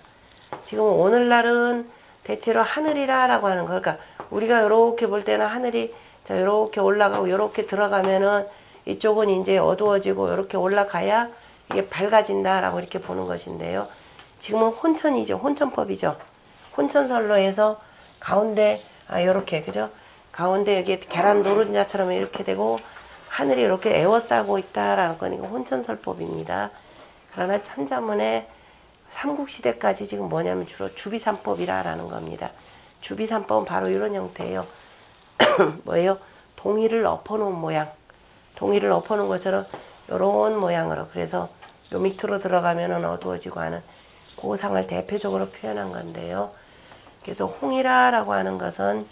지금 오늘날은 대체로 하늘이라고 하는 거, 그러니까 우리가 이렇게 볼 때는 하늘이 자 이렇게 올라가고 이렇게 들어가면은 이쪽은 이제 어두워지고 이렇게 올라가야 이게 밝아진다라고 이렇게 보는 것인데요. 지금은 혼천이죠. 혼천법이죠. 혼천설로 해서 가운데 요렇게 그죠? 가운데 여기 계란 노른자처럼 이렇게 되고 하늘이 이렇게 에워싸고 있다라는 거니까 혼천설법입니다. 그러나 천자문의 삼국시대까지 지금 뭐냐면 주로 주비삼법이라는 겁니다. 주비삼법은 바로 이런 형태예요. 뭐예요? 동이를 엎어놓은 모양. 동이를 엎어놓은 것처럼 이런 모양으로. 그래서 요 밑으로 들어가면은 어두워지고 하는 그 상을 대표적으로 표현한 건데요. 그래서 홍이라라고 하는 것은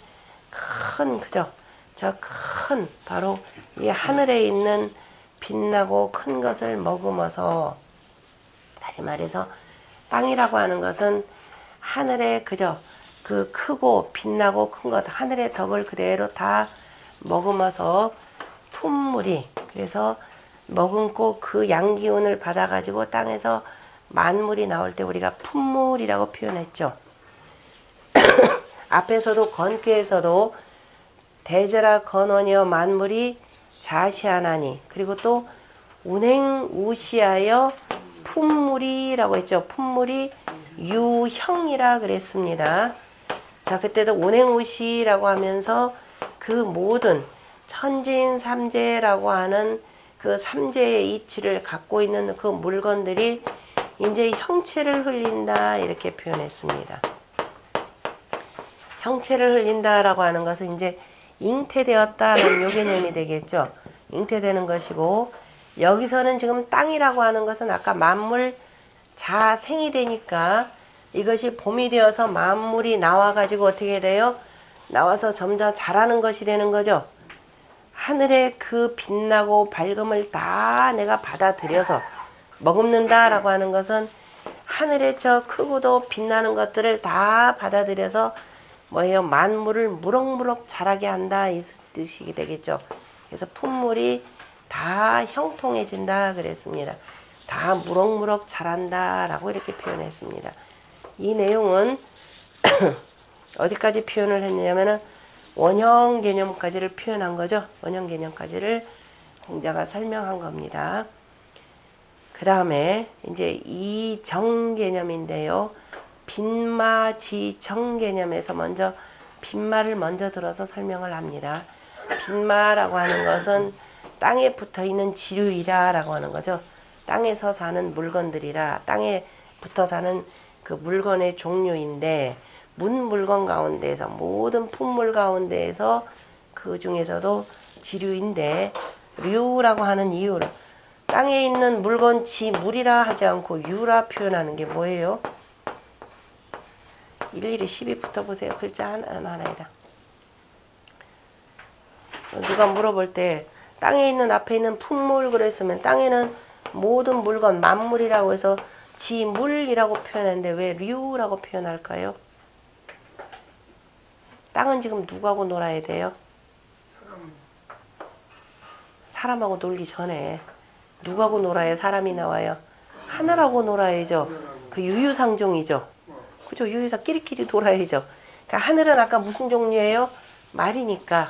큰, 그죠? 저 큰, 바로 이 하늘에 있는 빛나고 큰 것을 머금어서, 다시 말해서 땅이라고 하는 것은 하늘에, 그죠? 그 크고 빛나고 큰 것, 하늘의 덕을 그대로 다 머금어서 품물이, 그래서 머금고 그 양기운을 받아가지고 땅에서 만물이 나올 때 우리가 품물이라고 표현했죠. 앞에서도 건교에서도 대제라 건원이여 만물이 자시하나니, 그리고 또 운행우시하여 품물이라고 했죠. 품물이 유형이라 그랬습니다. 자, 그때도 운행우시라고 하면서 그 모든 천진 삼재라고 하는 그 삼재의 이치를 갖고 있는 그 물건들이 이제 형체를 흘린다 이렇게 표현했습니다. 형체를 흘린다라고 하는 것은 이제 잉태되었다는 요 개념이 되겠죠. 잉태되는 것이고, 여기서는 지금 땅이라고 하는 것은 아까 만물 자생이 되니까 이것이 봄이 되어서 만물이 나와가지고 어떻게 돼요? 나와서 점점 자라는 것이 되는 거죠. 하늘의 그 빛나고 밝음을 다 내가 받아들여서 머금는다라고 하는 것은 하늘의 저 크고도 빛나는 것들을 다 받아들여서 뭐예요? 만물을 무럭무럭 자라게 한다 이 뜻이 되겠죠. 그래서 품물이 다 형통해진다 그랬습니다. 다 무럭무럭 자란다 라고 이렇게 표현했습니다. 이 내용은 어디까지 표현을 했냐면은 원형 개념까지를 표현한 거죠. 원형 개념까지를 공자가 설명한 겁니다. 그 다음에 이제 이정 개념인데요. 빈마지정 개념에서 먼저 빈마를 먼저 들어서 설명을 합니다. 빈마라고 하는 것은 땅에 붙어 있는 지류이라라고 하는 거죠. 땅에서 사는 물건들이라, 땅에 붙어 사는 그 물건의 종류인데, 문물건 가운데에서 모든 품물 가운데에서 그 중에서도 지류인데, 류라고 하는 이유로 땅에 있는 물건 지물이라 하지 않고 유라 표현하는 게 뭐예요? 일일이 10이 붙어보세요. 글자 하나하나에다. 누가 물어볼 때 땅에 있는 앞에 있는 품물 그랬으면 땅에는 모든 물건 만물이라고 해서 지물이라고 표현하는데 왜 류라고 표현할까요? 땅은 지금 누구하고 놀아야 돼요? 사람하고 놀기 전에 누구하고 놀아야 사람이 나와요? 하늘하고 놀아야죠. 그 유유상종이죠. 그죠? 유유상 끼리끼리 놀아야죠. 그러니까 하늘은 아까 무슨 종류예요? 말이니까.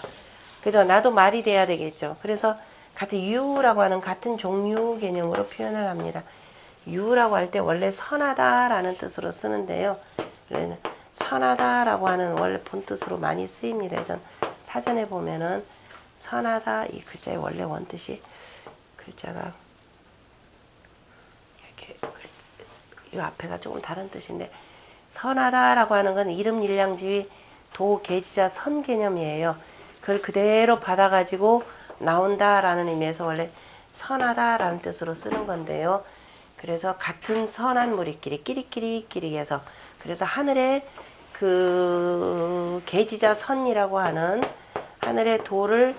그죠? 나도 말이 돼야 되겠죠. 그래서 같은 유라고 하는 같은 종류 개념으로 표현을 합니다. 유라고 할 때 원래 선하다라는 뜻으로 쓰는데요. 선하다라고 하는 원래 본뜻으로 많이 쓰입니다. 그래서 사전에 보면은 선하다 이 글자의 원래 원뜻이 글자가 이렇게 이 앞에가 조금 다른 뜻인데 선하다라고 하는 건 이름 일량지위 도 계지자 선 개념이에요. 그걸 그대로 받아가지고 나온다라는 의미에서 원래 선하다라는 뜻으로 쓰는 건데요. 그래서 같은 선한 무리끼리 끼리끼리 해서 그래서 하늘의 그 계지자 선이라고 하는 하늘의 도를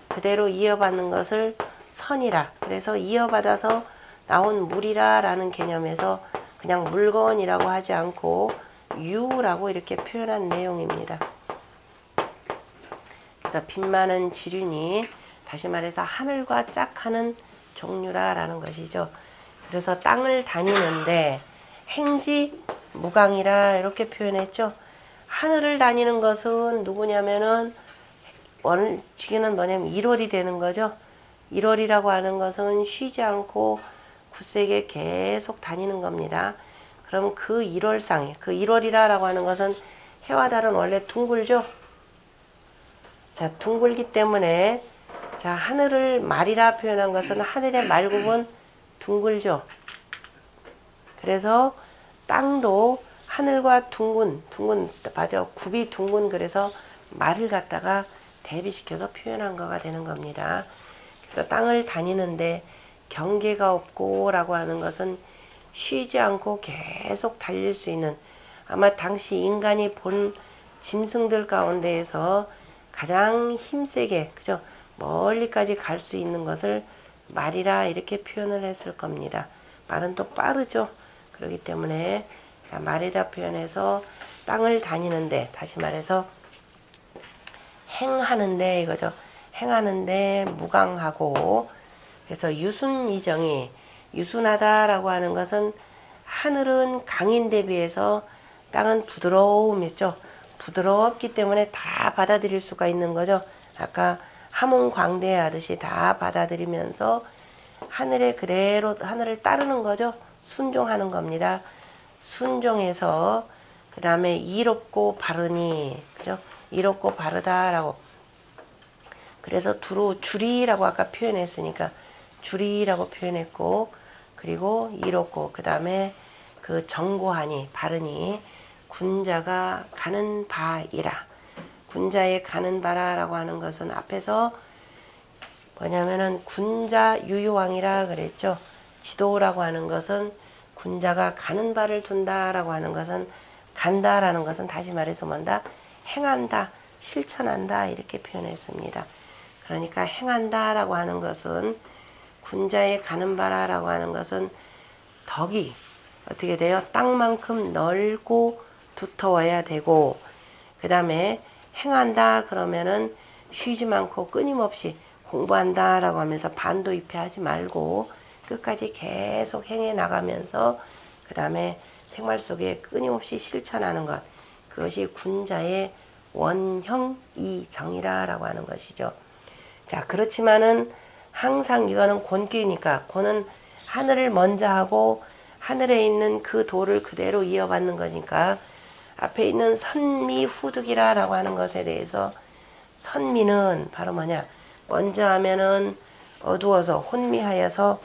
그대로 이어받는 것을 선이라 그래서 이어받아서 나온 물이라라는 개념에서 그냥 물건이라고 하지 않고 유라고 이렇게 표현한 내용입니다. 그래서 빛 많은 지륜이 다시 말해서 하늘과 짝하는 종류라라는 것이죠. 그래서 땅을 다니는데 행지 무강이라 이렇게 표현했죠. 하늘을 다니는 것은 누구냐면은 원칙에는 뭐냐면 1월이 되는 거죠. 1월이라고 하는 것은 쉬지 않고 굳세게 계속 다니는 겁니다. 그럼 그 1월상, 그 1월이라고 하는 것은 해와 달은 원래 둥글죠? 자, 둥글기 때문에 자, 하늘을 말이라 표현한 것은 하늘의 말굽은 둥글죠. 그래서 땅도 하늘과 둥근, 맞아. 굽이 둥근, 그래서 말을 갖다가 대비시켜서 표현한 거가 되는 겁니다. 그래서 땅을 다니는데 경계가 없고 라고 하는 것은 쉬지 않고 계속 달릴 수 있는, 아마 당시 인간이 본 짐승들 가운데에서 가장 힘세게, 그죠? 멀리까지 갈 수 있는 것을 말이라 이렇게 표현을 했을 겁니다. 말은 또 빠르죠. 그렇기 때문에 자, 말에다 표현해서 땅을 다니는데, 다시 말해서 행하는데 이거죠. 행하는데 무강하고, 그래서 유순이정이, 유순하다라고 하는 것은 하늘은 강인데 비해서 땅은 부드러움이죠. 부드럽기 때문에 다 받아들일 수가 있는 거죠. 아까 함흥광대하듯이 다 받아들이면서 하늘에 그대로 하늘을 따르는 거죠. 순종하는 겁니다. 순종해서 그 다음에 이롭고 바르니, 그죠? 이롭고 바르다라고. 그래서 두루 주리라고 아까 표현했으니까 주리라고 표현했고, 그리고 이롭고, 그 다음에 그 정고하니, 바르니, 군자가 가는 바이라. 군자의 가는 바라라고 하는 것은 앞에서 뭐냐면은 군자 유유왕이라 그랬죠. 지도라고 하는 것은 군자가 가는 바를 둔다라고 하는 것은, 간다라는 것은 다시 말해서 뭔다? 행한다, 실천한다 이렇게 표현했습니다. 그러니까 행한다라고 하는 것은, 군자의 가는 바라라고 하는 것은 덕이 어떻게 돼요? 땅만큼 넓고 두터워야 되고, 그 다음에 행한다 그러면은 쉬지 않고 끊임없이 공부한다라고 하면서 반도입해하지 말고 끝까지 계속 행해 나가면서 그 다음에 생활 속에 끊임없이 실천하는 것, 그것이 군자의 원형이정이라고 하는 것이죠. 자, 그렇지만은 항상 이거는 곤기니까, 곤은 하늘을 먼저 하고 하늘에 있는 그 도를 그대로 이어받는 거니까, 앞에 있는 선미후득이라고 하는 것에 대해서, 선미는 바로 뭐냐? 먼저 하면은 어두워서 혼미하여서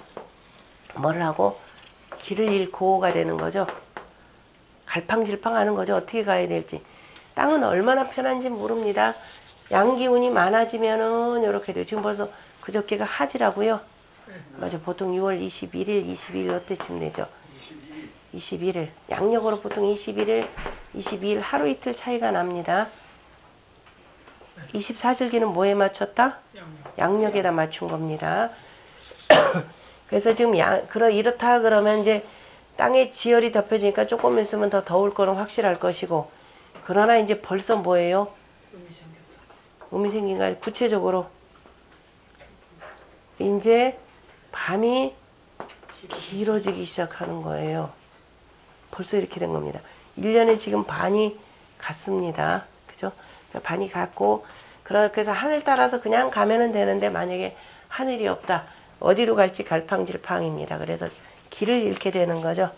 뭘 하고 길을 잃고가 되는 거죠. 갈팡질팡하는 거죠. 어떻게 가야 될지. 땅은 얼마나 편한지 모릅니다. 양기운이 많아지면은 이렇게 돼요. 지금 벌써 그저께가 하지라고요. 맞아. 보통 6월 21일, 22일 어때쯤 되죠. 21일. 양력으로 보통 21일, 22일 하루 이틀 차이가 납니다. 24절기는 뭐에 맞췄다? 양력에다 맞춘 겁니다. 그래서 지금 이렇다 그러면 이제 땅에 지열이 덮여지니까 조금 있으면 더 더울 거는 확실할 것이고, 그러나 이제 벌써 뭐예요? 음이 생긴 거 아니라 구체적으로 이제 밤이 길어지기 시작하는 거예요. 벌써 이렇게 된 겁니다. 1년에 지금 반이 갔습니다. 그죠? 반이 갔고, 그렇게 해서 하늘 따라서 그냥 가면은 되는데, 만약에 하늘이 없다. 어디로 갈지 갈팡질팡입니다. 그래서 길을 잃게 되는 거죠.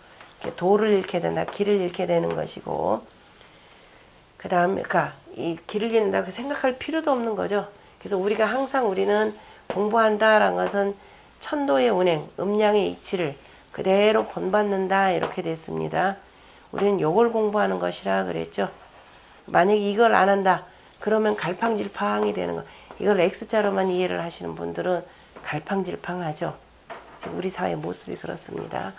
도를 잃게 된다. 길을 잃게 되는 것이고, 그 다음에, 이 길을 잃는다고 생각할 필요도 없는 거죠. 그래서 우리가 항상 우리는 공부한다라는 것은 천도의 운행, 음양의 이치를 그대로 본받는다 이렇게 됐습니다. 우리는 요걸 공부하는 것이라 그랬죠. 만약에 이걸 안 한다 그러면 갈팡질팡이 되는 거. 이걸 X자로만 이해를 하시는 분들은 갈팡질팡하죠. 우리 사회 모습이 그렇습니다.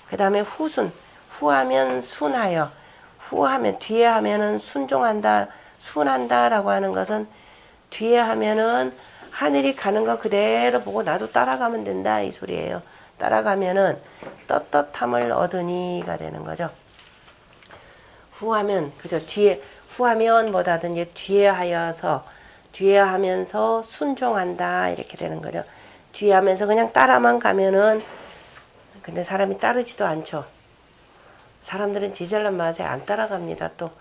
그 다음에 후순, 후하면 순하여, 후하면 뒤에 하면은 순종한다, 순한다 라고 하는 것은 뒤에 하면은 하늘이 가는 거 그대로 보고 나도 따라가면 된다 이 소리예요. 따라가면은 떳떳함을 얻으니가 되는 거죠. 후하면, 그죠? 뒤에, 후하면 뭐다든 이제 뒤에 하여서, 뒤에 하면서 순종한다 이렇게 되는 거죠. 뒤에 하면서 그냥 따라만 가면은, 근데 사람이 따르지도 않죠. 사람들은 지잘난 맛에 안 따라갑니다. 또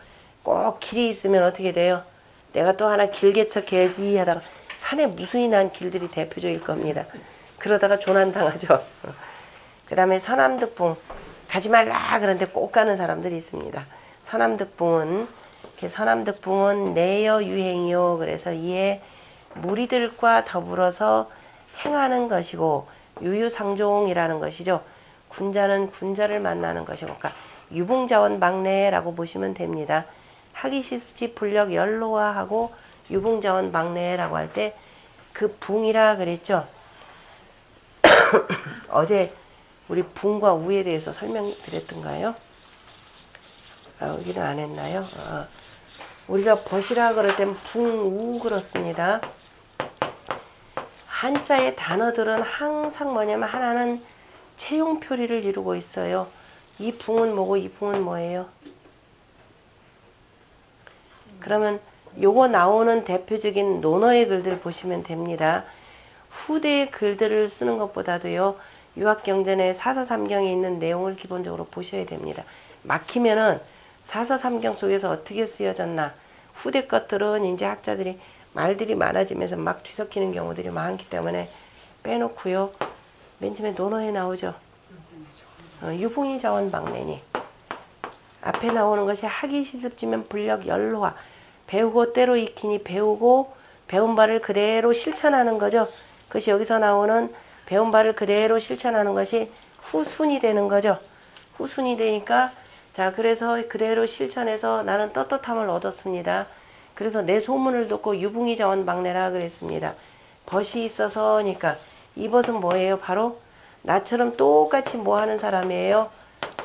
꼭 길이 있으면 어떻게 돼요? 내가 또 하나 길게 척해야지 하다가 산에 무순이 난 길들이 대표적일 겁니다. 그러다가 조난당하죠. 그 다음에 서남득풍. 가지 말라 그런데 꼭 가는 사람들이 있습니다. 서남득붕은 서남득붕은 내여 유행이요. 그래서 이에 무리들과 더불어서 행하는 것이고 유유상종이라는 것이죠. 군자는 군자를 만나는 것이고 그러니까 유붕자원 막내라고 보시면 됩니다. 하기시습지 불력 연로화하고 유붕자원 막내라고 할 때 그 붕이라 그랬죠. 어제 우리 붕과 우에 대해서 설명드렸던가요? 여기는 안 했나요? 우리가 벗이라 그럴 땐 붕우 그렇습니다. 한자의 단어들은 항상 뭐냐면 하나는 채용표리를 이루고 있어요. 이 붕은 뭐고 이 붕은 뭐예요? 그러면 요거 나오는 대표적인 논어의 글들 보시면 됩니다. 후대의 글들을 쓰는 것보다도요. 유학경전의 사서삼경에 있는 내용을 기본적으로 보셔야 됩니다. 막히면은 사서삼경 속에서 어떻게 쓰여졌나 후대 것들은 이제 학자들이 말들이 많아지면서 막 뒤섞이는 경우들이 많기 때문에 빼놓고요. 맨 처음에 논어에 나오죠. 유붕이 자원 막내니 앞에 나오는 것이 하기시습지면 불력 연로화 배우고 때로 익히니 배우고 배운 바를 그대로 실천하는 거죠. 그것이 여기서 나오는 배운 바를 그대로 실천하는 것이 후순이 되는 거죠. 후순이 되니까 자 그래서 그대로 실천해서 나는 떳떳함을 얻었습니다. 그래서 내 소문을 듣고 유붕이 자원 막내라 그랬습니다. 벗이 있어서니까 이 벗은 뭐예요? 바로 나처럼 똑같이 뭐 하는 사람이에요?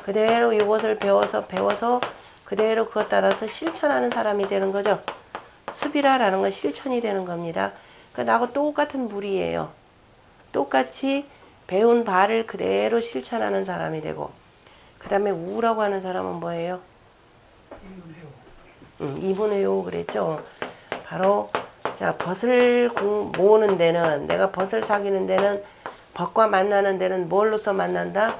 그대로 이것을 배워서 그대로 그것 따라서 실천하는 사람이 되는 거죠. 습이라라는 건 실천이 되는 겁니다. 그러니까 나하고 똑같은 무리예요. 똑같이 배운 바를 그대로 실천하는 사람이 되고 그 다음에 우라고 하는 사람은 뭐예요? 이분해요 그랬죠. 바로 자 벗을 모으는 데는 내가 벗을 사귀는 데는 벗과 만나는 데는 뭘로서 만난다?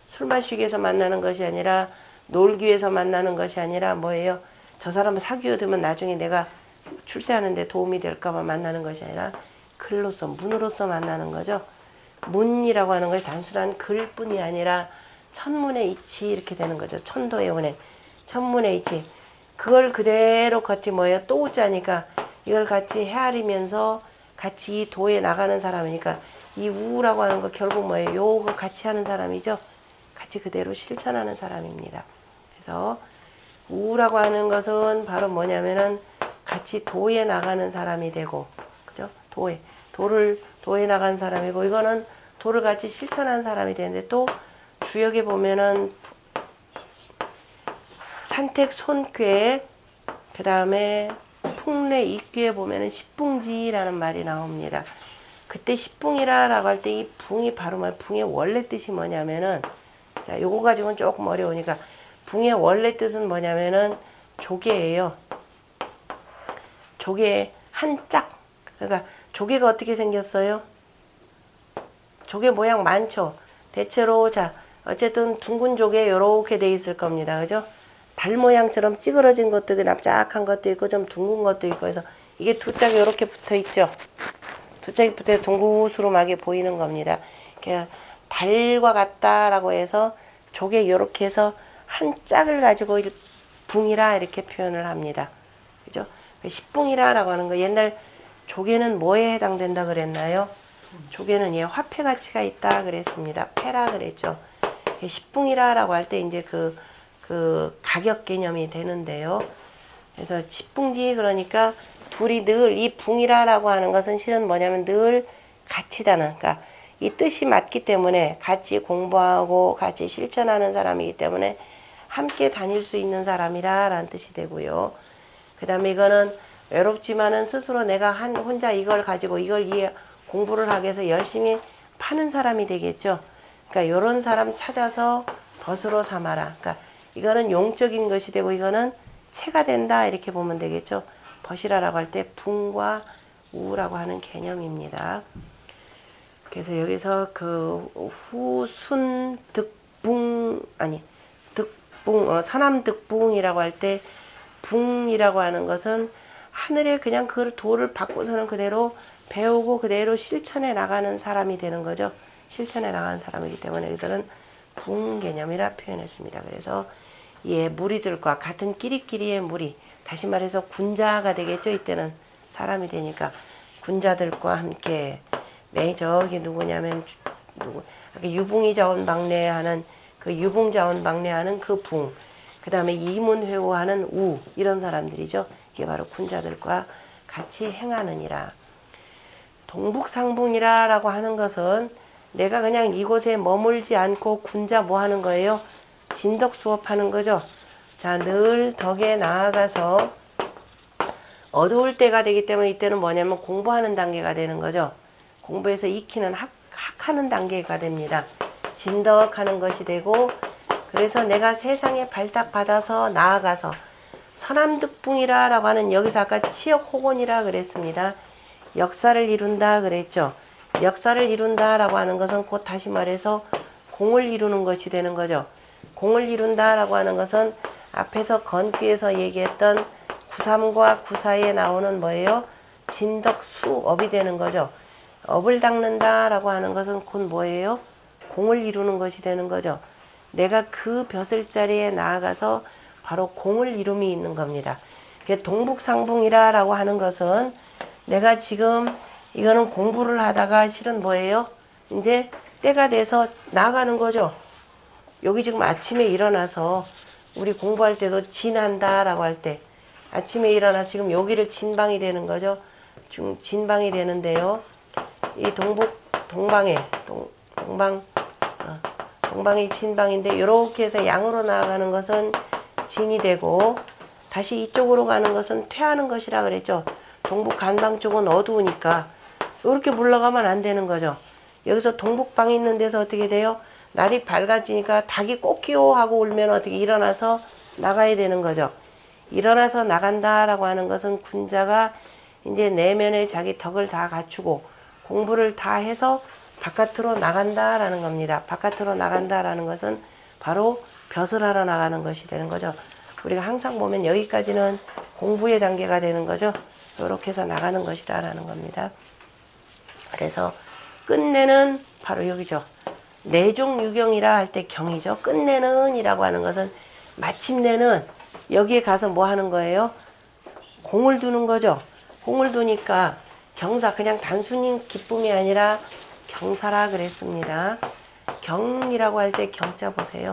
술 마시기 위해서 만나는 것이 아니라 놀기 위해서 만나는 것이 아니라 뭐예요? 저 사람을 사귀어두면 나중에 내가 출세하는 데 도움이 될까봐 만나는 것이 아니라 글로서 문으로서 만나는 거죠. 문이라고 하는 것이 단순한 글뿐이 아니라 천문의 이치 이렇게 되는 거죠. 천도의 운행 천문의 이치 그걸 그대로 같이 뭐예요? 또 우자니까 이걸 같이 헤아리면서 같이 이 도에 나가는 사람이니까 이 우라고 하는 거 결국 뭐예요? 요거 같이 하는 사람이죠. 같이 그대로 실천하는 사람입니다. 그래서 우라고 하는 것은 바로 뭐냐면은 같이 도에 나가는 사람이 되고 그죠? 도에 나가는 사람이고 이거는 도를 같이 실천하는 사람이 되는데 또 주역에 보면은 산택 손괴 그 다음에 풍내 이귀에 보면은 십붕지라는 말이 나옵니다. 그때 십붕이라고 할 때 이 붕이 바로 뭐 붕의 원래 뜻이 뭐냐면은 자 요거 가지고는 조금 어려우니까 붕의 원래 뜻은 뭐냐면은 조개예요. 조개 한 짝. 그러니까 조개가 어떻게 생겼어요? 조개 모양 많죠. 대체로 자 어쨌든 둥근 조개 이렇게 돼 있을 겁니다. 그죠? 달 모양처럼 찌그러진 것도 있고 납작한 것도 있고 좀 둥근 것도 있고 해서 이게 두 짝이 이렇게 붙어 있죠. 두 짝이 붙어 동구스름하게 보이는 겁니다. 달과 같다라고 해서 조개 이렇게 해서 한 짝을 가지고 붕이라 이렇게 표현을 합니다. 그죠? 십붕이라라고 하는 거 옛날 조개는 뭐에 해당된다 그랬나요? 조개는 예 화폐 가치가 있다 그랬습니다. 패라 그랬죠. 십붕이라라고 할 때 이제 그 가격 개념이 되는데요. 그래서 십붕지 그러니까 둘이 늘 이 붕이라라고 하는 것은 실은 뭐냐면 늘 같이다는 그러니까 이 뜻이 맞기 때문에 같이 공부하고 같이 실천하는 사람이기 때문에 함께 다닐 수 있는 사람이라는 뜻이 되고요. 그 다음에 이거는 외롭지만은 스스로 내가 혼자 이걸 가지고 이걸 공부를 하기 위해서 열심히 파는 사람이 되겠죠. 그러니까 이런 사람 찾아서 벗으로 삼아라. 그러니까 이거는 용적인 것이 되고 이거는 체가 된다 이렇게 보면 되겠죠. 벗이라라고 할 때 붕과 우라고 하는 개념입니다. 그래서 여기서 그 후순 득붕 아니 득붕 서남득붕이라고 할 때 붕이라고 하는 것은 하늘에 그냥 그 도를 받고서는 그대로 배우고 그대로 실천해 나가는 사람이 되는 거죠. 실천해 나가는 사람이기 때문에 여기서는 붕 개념이라 표현했습니다. 그래서 예, 무리들과 같은 끼리끼리의 무리, 다시 말해서 군자가 되겠죠. 이때는 사람이 되니까 군자들과 함께 저기 누구냐면 누구 유붕이 자원 방래하는 그 유붕 자원 방래하는 그 붕, 그 다음에 이문회오하는 우, 이런 사람들이죠. 이게 바로 군자들과 같이 행하느니라. 동북상붕이라고 하는 것은 내가 그냥 이곳에 머물지 않고 군자 뭐 하는 거예요? 진덕 수업하는 거죠. 자, 늘 덕에 나아가서 어두울 때가 되기 때문에 이때는 뭐냐면 공부하는 단계가 되는 거죠. 공부해서 익히는 학하는 단계가 됩니다. 진덕하는 것이 되고, 그래서 내가 세상에 발탁받아서 나아가서 서남득붕이라고 하는, 여기서 아까 치역호곤이라 그랬습니다. 역사를 이룬다 그랬죠. 역사를 이룬다라고 하는 것은 곧 다시 말해서 공을 이루는 것이 되는 거죠. 공을 이룬다라고 하는 것은 앞에서 건기에서 얘기했던 93과 94에 나오는 뭐예요? 진덕수업이 되는 거죠. 업을 닦는다라고 하는 것은 곧 뭐예요? 공을 이루는 것이 되는 거죠. 내가 그 벼슬자리에 나아가서 바로 공을 이룸이 있는 겁니다. 동북상붕이라고 하는 것은 내가 지금 이거는 공부를 하다가 실은 뭐예요? 이제 때가 돼서 나가는 거죠. 여기 지금 아침에 일어나서 우리 공부할 때도 진한다라고 할 때 아침에 일어나 지금 여기를 진방이 되는 거죠. 진방이 되는데요. 이 동방이 진방인데 이렇게 해서 양으로 나아가는 것은 진이 되고, 다시 이쪽으로 가는 것은 퇴하는 것이라 그랬죠. 동북 간방 쪽은 어두우니까 이렇게 물러가면 안 되는 거죠. 여기서 동북방이 있는 데서 어떻게 돼요? 날이 밝아지니까 닭이 꼬끼요 하고 울면 어떻게 일어나서 나가야 되는 거죠. 일어나서 나간다라고 하는 것은 군자가 이제 내면에 자기 덕을 다 갖추고 공부를 다 해서 바깥으로 나간다라는 겁니다. 바깥으로 나간다라는 것은 바로 벼슬 하러 나가는 것이 되는 거죠. 우리가 항상 보면 여기까지는 공부의 단계가 되는 거죠. 이렇게 해서 나가는 것이라는 겁니다. 그래서 끝내는 바로 여기죠. 내종유경이라 할 때 경이죠. 끝내는 이라고 하는 것은 마침내는 여기에 가서 뭐 하는 거예요? 공을 두는 거죠. 공을 두니까 경사, 그냥 단순히 기쁨이 아니라 경사라 그랬습니다. 경이라고 할 때 경자 보세요.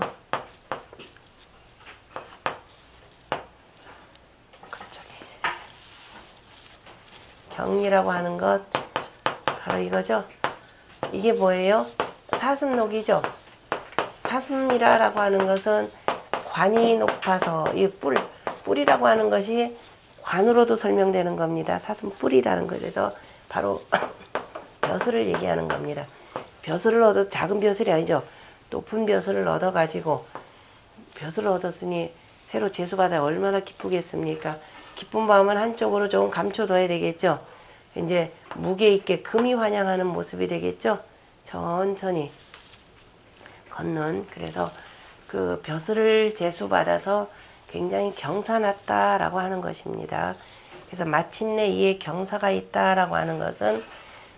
경이라고 하는 것 바로 이거죠. 이게 뭐예요? 사슴녹이죠. 사슴이라고 하는 것은 관이 높아서 이 뿔이라고 하는 것이 관으로도 설명되는 겁니다. 사슴 뿔이라는 것에서 바로 벼슬을 얘기하는 겁니다. 벼슬을 얻어 작은 벼슬이 아니죠. 높은 벼슬을 얻어 가지고 벼슬을 얻었으니 새로 제수받아 얼마나 기쁘겠습니까? 기쁜 마음은 한쪽으로 좀 감춰둬야 되겠죠. 이제 무게 있게 금이 환영하는 모습이 되겠죠. 천천히 걷는, 그래서 그 벼슬을 제수받아서 굉장히 경사났다라고 하는 것입니다. 그래서 마침내 이에 경사가 있다라고 하는 것은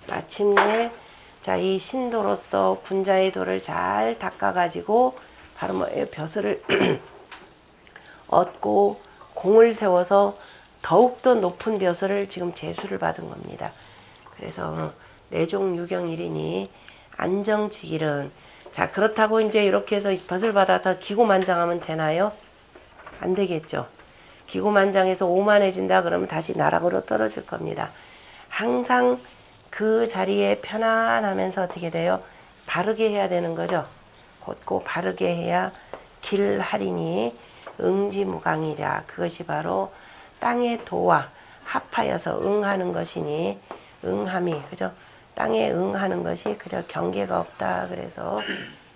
마침내 이 신도로서 군자의 도를 잘 닦아가지고 바로 벼슬을 얻고 공을 세워서 더욱더 높은 벼슬을 지금 제수를 받은 겁니다. 그래서 내종유경일이니 안정지길은, 자 그렇다고 이제 이렇게 해서 벼슬 받아서 기고만장하면 되나요? 안 되겠죠. 기고만장해서 오만해진다 그러면 다시 나락으로 떨어질 겁니다. 항상 그 자리에 편안하면서 어떻게 돼요? 바르게 해야 되는 거죠. 곧고 바르게 해야 길하리니 응지무강이랴. 그것이 바로 땅의 도와 합하여서 응하는 것이니, 응함이 그죠? 땅에 응하는 것이 그저 경계가 없다. 그래서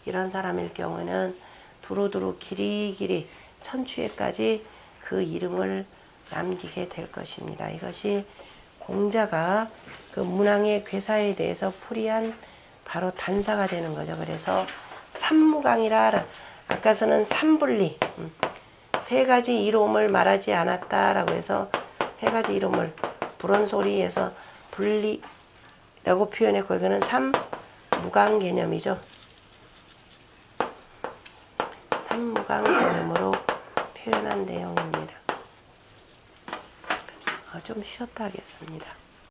이런 사람일 경우는 두루두루 길이길이 천추에까지 그 이름을 남기게 될 것입니다. 이것이 공자가 그 문왕의 괴사에 대해서 풀이한 바로 단사가 되는 거죠. 그래서 삼무강이라, 아까서는 삼분리, 세 가지 이름을 말하지 않았다라고 해서 세 가지 이름을 불언소리에서 분리라고 표현했고, 이거는 삼무강 개념이죠. 삼무강 개념으로 표현한 내용입니다. 좀 쉬었다 하겠습니다.